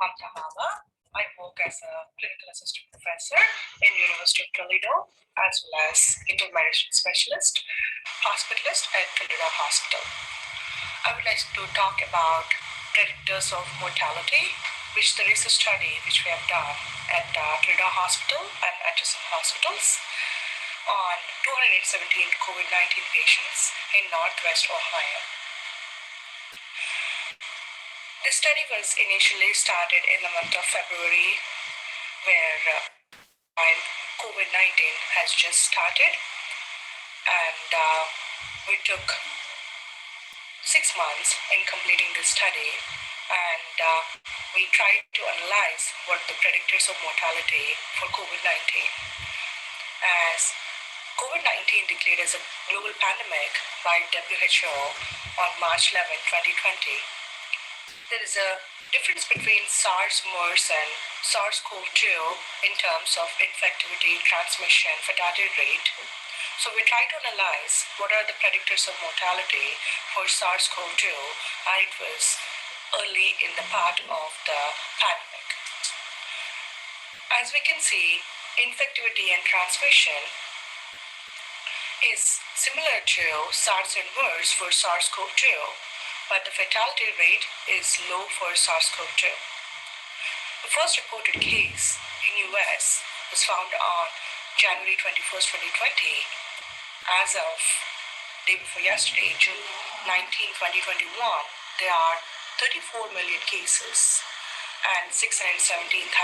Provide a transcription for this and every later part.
Mamtha. I work as a clinical assistant professor in University of Toledo, as well as internal medicine specialist, hospitalist at Toledo Hospital. I would like to talk about predictors of mortality, which there is a study which we have done at Toledo Hospital and adjacent hospitals on 217 COVID-19 patients in Northwest Ohio. This study was initially started in the month of February, where COVID-19 has just started, and we took 6 months in completing this study, and we tried to analyze what the predictors of mortality for COVID-19. As COVID-19 declared as a global pandemic by WHO on March 11, 2020, there is a difference between SARS, MERS, and SARS-CoV-2 in terms of infectivity, transmission, fatality rate. So we try to analyze what are the predictors of mortality for SARS-CoV-2, and it was early in the part of the pandemic. As we can see, infectivity and transmission is similar to SARS and MERS for SARS-CoV-2, but the fatality rate is low for SARS-CoV-2. The first reported case in US was found on January 21st, 2020. As of day before yesterday, June 19, 2021, there are 34 million cases and 617,000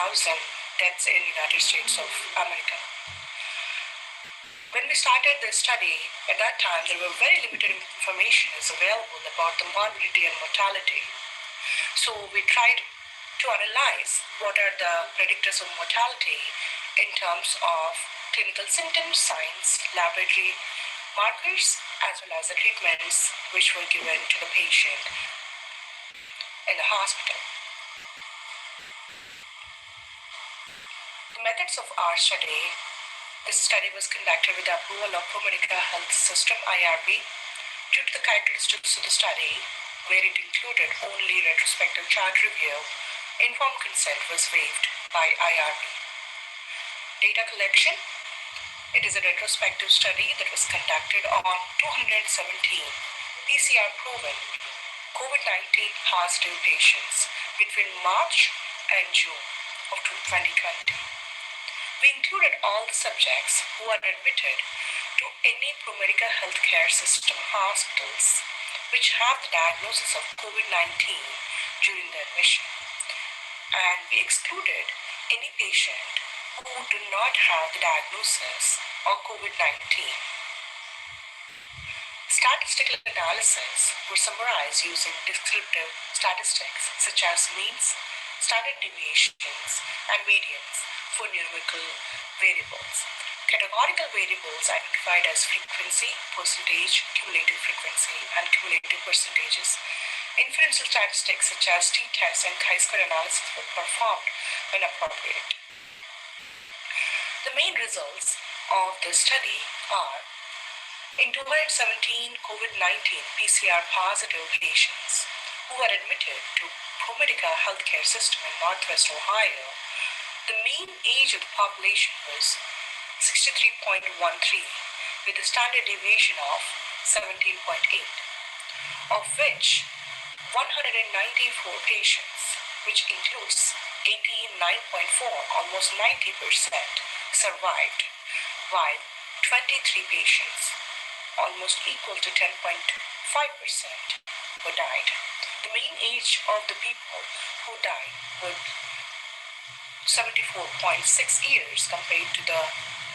deaths in the United States of America. When we started this study, at that time, there were very limited information available about the morbidity and mortality. So we tried to analyze what are the predictors of mortality in terms of clinical symptoms, signs, laboratory markers, as well as the treatments which were given to the patient in the hospital. The methods of our study. This study was conducted with the approval of ProMedica Health System, IRB. Due to the characteristics of the study, where it included only retrospective chart review, informed consent was waived by IRB. Data collection. It is a retrospective study that was conducted on 217 PCR-proven COVID-19 positive patients between March and June of 2020. We included all the subjects who are admitted to any ProMedica healthcare system hospitals which have the diagnosis of COVID-19 during the admission. And we excluded any patient who do not have the diagnosis of COVID-19. Statistical analysis were summarized using descriptive statistics such as means, standard deviations, and variance for numerical variables. Categorical variables identified as frequency, percentage, cumulative frequency, and cumulative percentages. Inferential statistics such as t-test and chi-square analysis were performed when appropriate. The main results of the study are: in 217 COVID-19 PCR positive patients who were admitted to ProMedica healthcare system in Northwest Ohio, the mean age of the population was 63.13, with a standard deviation of 17.8, of which 194 patients, which includes 89.4, almost 90%, survived, while 23 patients, almost equal to 10.5%, were died. The mean age of the people who died was 74.6 years compared to the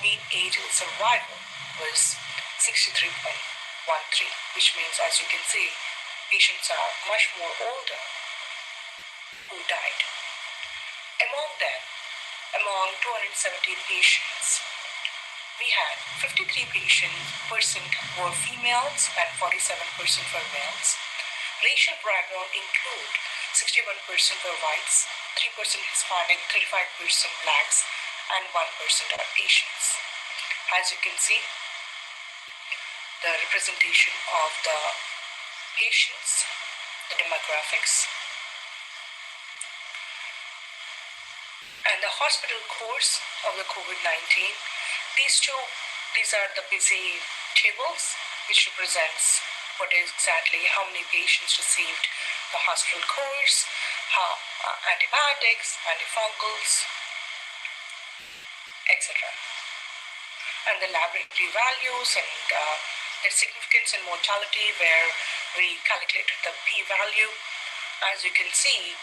mean age of survival was 63.13, which means, as you can see, patients are much more older who died. Among them, among 217 patients, we had 53% were females and 47% were males. Racial background include 61% were whites, 3% Hispanic, 35% blacks, and 1% are Asians. As you can see, the representation of the patients, the demographics. And the hospital course of the COVID-19, these are the busy tables, which represents what is exactly how many patients received the hospital course, how antibiotics, antifungals, etc. And the laboratory values and their significance in mortality, where we calculated the p-value. As you can see,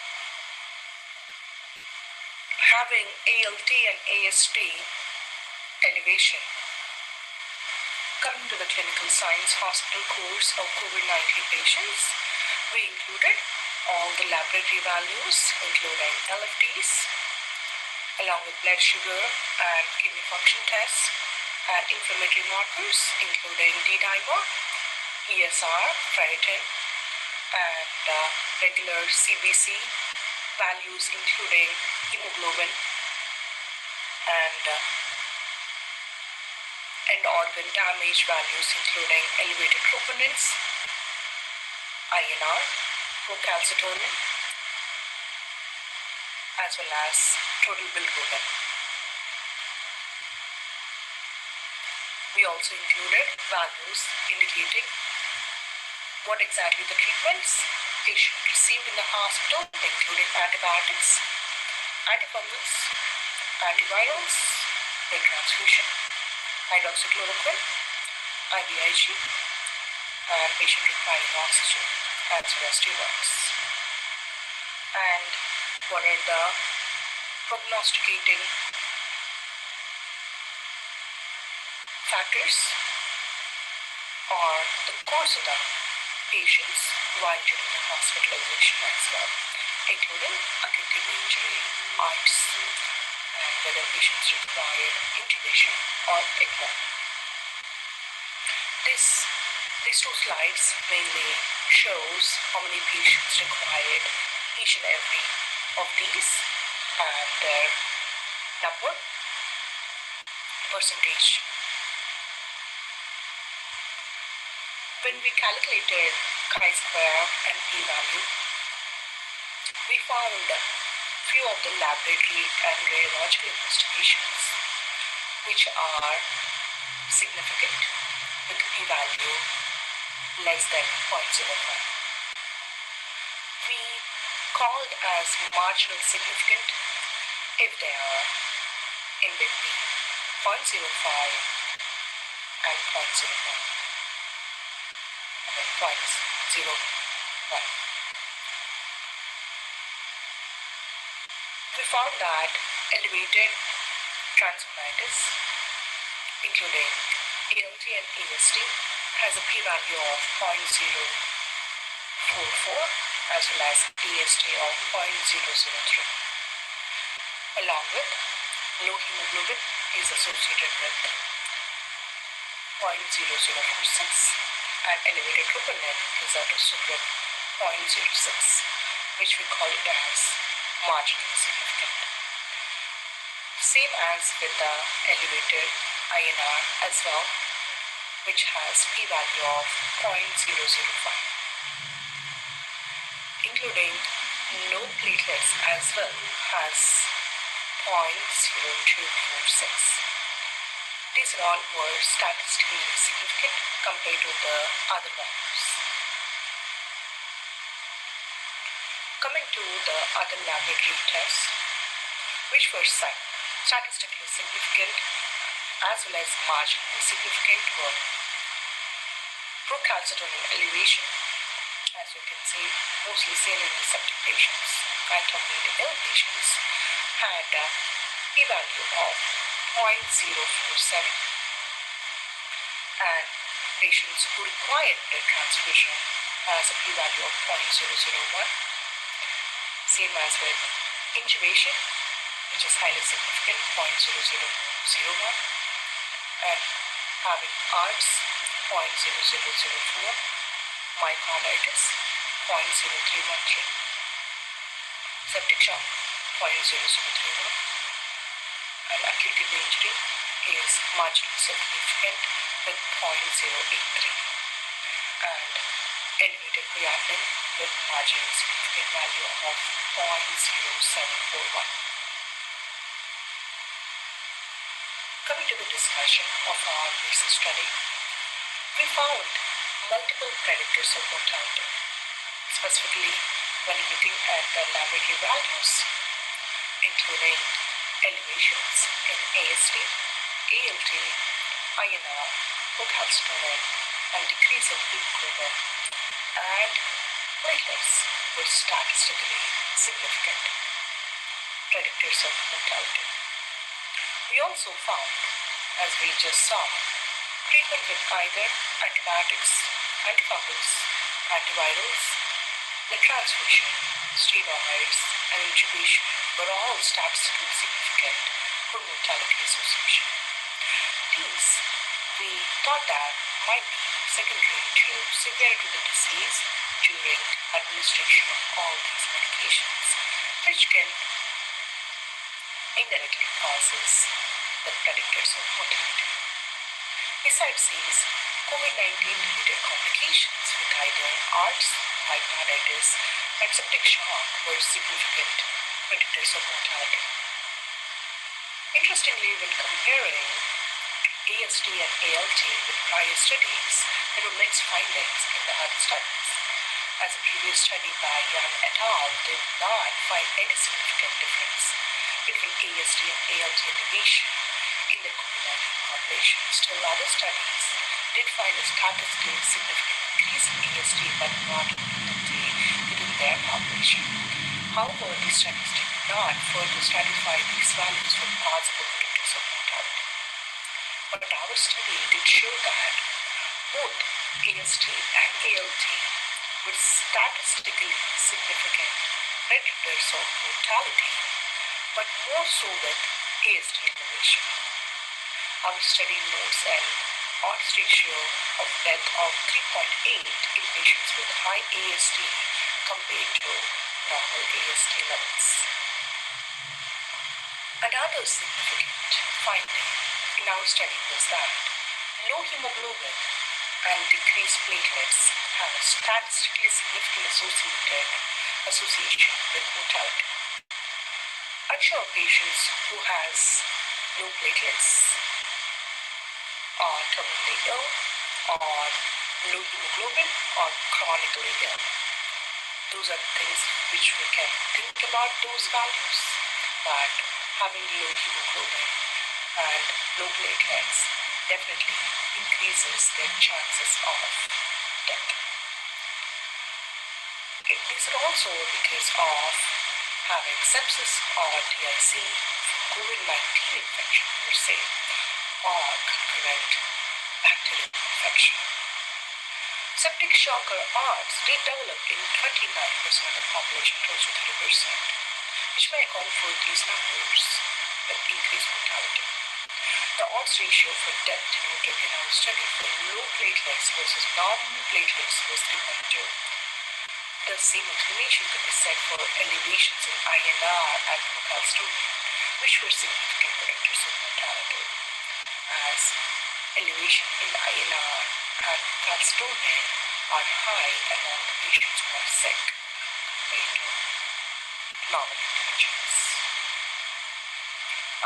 having ALT and AST elevation. Coming to the clinical science hospital course of COVID-19 patients, we included all the laboratory values, including LFTs, along with blood sugar and kidney function tests, and inflammatory markers, including D-dimer, ESR, ferritin, and regular CBC values, including hemoglobin and end organ damage values, including elevated troponins, INR, procalcitonin, as well as total bilirubin. We also included values indicating what exactly the treatments patient received in the hospital, including antibiotics, antifungals, antivirals, blood transfusion, hydroxychloroquine, IVIG, and patient requiring oxygen, as well as steroids. And what are the prognosticating factors or the course of the patients while during the hospitalization as well, including acute kidney injury, ARDS, and whether patients require intubation or ECMO. These two slides mainly shows how many patients required each and every of these and their number, percentage. When we calculated chi-square and p-value, we found few of the laboratory and radiological investigations which are significant with p-value less than 0.05. We called as marginal significant if they are in between 0.05 and 0.01. We found that elevated transaminitis, including ALT and AST, has a p-value of 0.044 as well as AST of 0.003. Along with low hemoglobin is associated with 0.0046 and elevated troponin is associated with 0.06, which we call it as marginally significant. Same as with the elevated INR as well, which has p-value of 0.005. Including no platelets as well has 0.0246. These all were statistically significant compared to the other values. Coming to the other laboratory tests, which were statistically significant as well as marginally significant, were procalcitonin elevation, as you can see, mostly seen in the septic patients and terminally ill patients, had a p-value of 0.047, and patients who required blood transfusion has a p-value of 0.001. Same as with intubation, which is highly significant, 0.0001, and having ARDS, 0.0004, myocarditis, 0.0313, septic shock, 0.0031, and acute kidney injury is marginally significant with 0.083, and elevated creatinine with marginally significant value of 0.0741. Coming to the discussion of our recent study, we found multiple predictors of mortality, specifically when looking at the laboratory values, including elevations in AST, ALT, INR, mortality, and decrease in hemoglobin, and platelets were statistically significant predictors of mortality. We also found, as we just saw, treatment with either antibiotics, antifungals, antivirals, the transfusion, steroids, and intubation were all statistically significant for mortality association. These, we thought that might be secondary to severity of the disease during administration of all these medications, which can indirectly causes the predictors of mortality. Besides these, COVID-19 related complications with either ARDS, myocarditis, and septic shock were significant predictors of mortality. Interestingly, when comparing AST and ALT with prior studies, there were mixed findings in the other studies. As a previous study by Yan et al. Did not find any significant difference between AST and ALT elevation in the COVID-19 population. Still, other studies did find a statistically significant increase in AST but not in ALT within their population. However, these studies did not further stratify these values for possible predictors of mortality. But our study did show that both AST and ALT were statistically significant predictors of mortality, but more so with AST elevation. Our study notes an odds ratio of death of 3.8 in patients with high AST compared to normal AST levels. Another significant finding in our study was that low hemoglobin and decreased platelets have a statistically significant association with mortality. Unsure patients who has low platelets are terminally ill or low hemoglobin or chronically ill. Those are the things which we can think about those values, but having low hemoglobin and low platelets definitely increases their chances of death. These are also the case of having sepsis or TIC from COVID-19 infection per se, or concurrent bacterial infection. Septic shock or ARDS did develop in 29% of the population, close to 30%, which may account for these numbers with increased mortality. The odds ratio for death denoted in our study for low platelets versus normal platelets was 3.2. The same explanation could be said for elevations in INR and mortality, which were significant predictors of mortality, as elevation in INR and mortality are high among patients who are sick compared to normal individuals.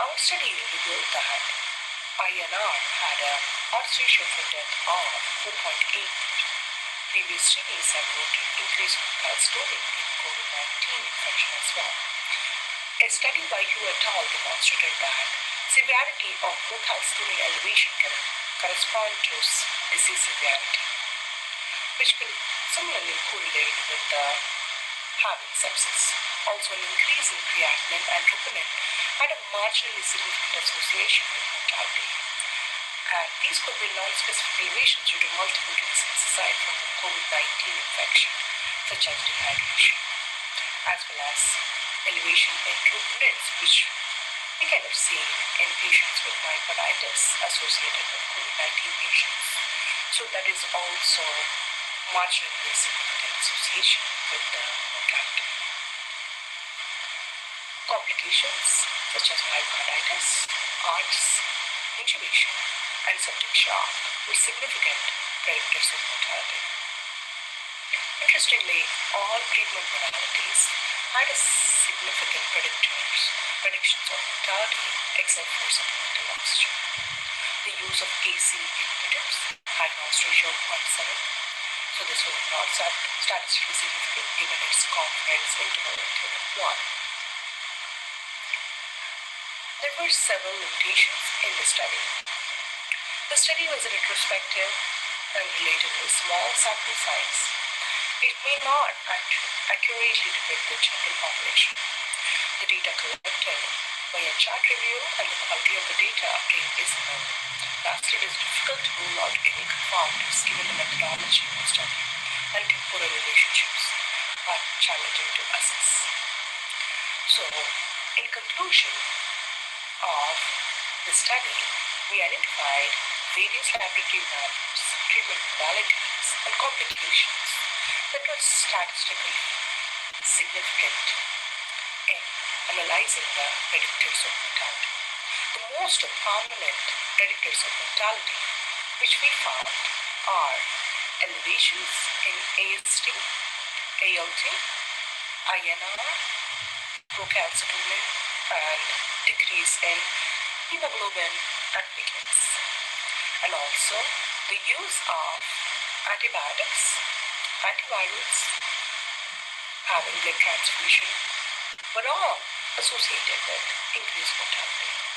Our study revealed that INR had an odds ratio for death of 4.8. Previous studies have noted increased mortality in COVID-19 infection as well. A study by Hu et al. Demonstrated that severity of mortality elevation can correspond to disease severity, which can similarly correlate with having sepsis. Also, an increase in creatinine and troponin had a marginally significant association with mortality. And these could be non-specific elevations due to multiple reasons aside from COVID-19 infection, such as dehydration, as well as elevation in troponins, which we kind of see in patients with myocarditis associated with COVID-19 patients. So that is also marginally significant association with the mortality. Complications such as myocarditis, ARDS, intubation, and septic shock were significant predictors of mortality. Interestingly, all treatment modalities had a significant predictions of mortality except for supplemental oxygen. The use of AC inhibitors had an odds ratio of 0.7, so this was not statistically significant given its confidence interval of 1. There were several limitations in the study. The study was a retrospective and relatively small sample size. It may not accurately depict the general population. The data collected by a chart review and the quality of the data is known. Thus, it is difficult to rule out any confounders given the methodology of the study, and temporal relationships are challenging to assess. So, in conclusion of the study, we identified various laboratory values, treatment modalities, and complications that were statistically significant in analyzing the predictors of mortality. The most prominent predictors of mortality which we found are elevations in AST, ALT, INR, procalcitonin, and decrease in hemoglobin and platelets, and also the use of antibiotics, antivirals, having blood transfusion, were all associated with increased mortality.